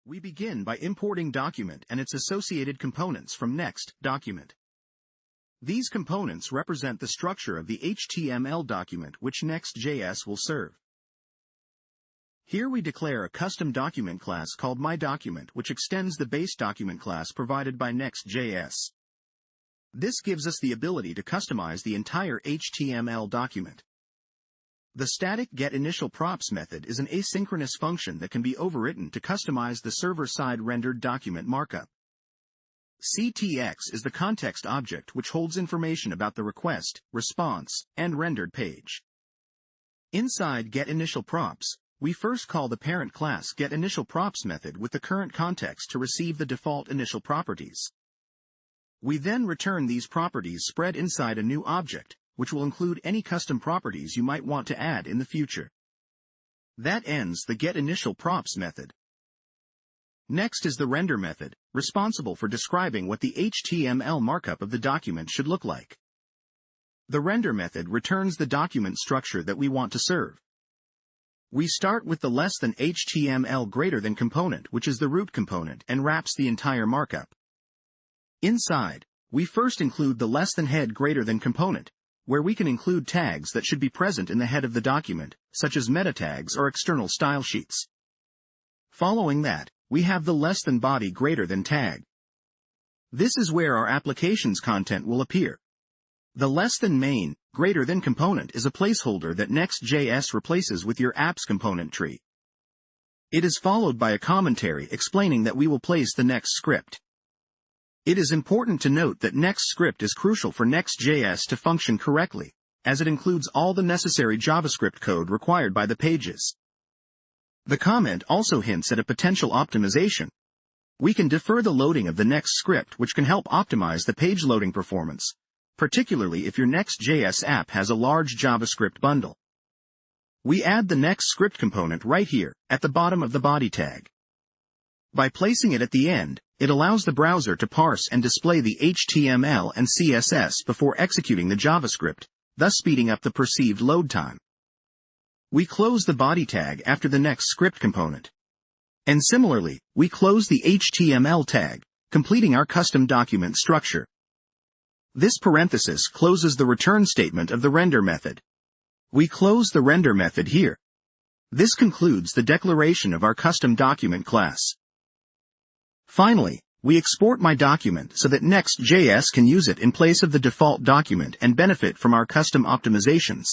We begin by importing document and its associated components from Next document. These components represent the structure of the HTML document which NextJS will serve. Here we declare a custom document class called MyDocument, which extends the base document class provided by Next.js. This gives us the ability to customize the entire HTML document. The static getInitialProps method is an asynchronous function that can be overwritten to customize the server-side rendered document markup. CTX is the context object which holds information about the request, response, and rendered page. Inside getInitialProps, we first call the parent class getInitialProps method with the current context to receive the default initial properties. We then return these properties spread inside a new object, which will include any custom properties you might want to add in the future. That ends the getInitialProps method. Next is the render method, responsible for describing what the HTML markup of the document should look like. The render method returns the document structure that we want to serve. We start with the less than HTML greater than component, which is the root component, and wraps the entire markup. Inside, we first include the less than head greater than component, where we can include tags that should be present in the head of the document, such as meta tags or external style sheets. Following that, we have the less than body greater than tag. This is where our application's content will appear. The less than main greater than component is a placeholder that Next.js replaces with your app's component tree. It is followed by a commentary explaining that we will place the next script. It is important to note that next script is crucial for Next.js to function correctly, as it includes all the necessary JavaScript code required by the pages. The comment also hints at a potential optimization. We can defer the loading of the next script, which can help optimize the page loading performance, particularly if your Next.js app has a large JavaScript bundle. We add the next script component right here, at the bottom of the body tag. By placing it at the end, it allows the browser to parse and display the HTML and CSS before executing the JavaScript, thus speeding up the perceived load time. We close the body tag after the next script component. And similarly, we close the HTML tag, completing our custom document structure. This parenthesis closes the return statement of the render method. We close the render method here. This concludes the declaration of our custom document class. Finally, we export MyDocument so that Next.js can use it in place of the default document and benefit from our custom optimizations.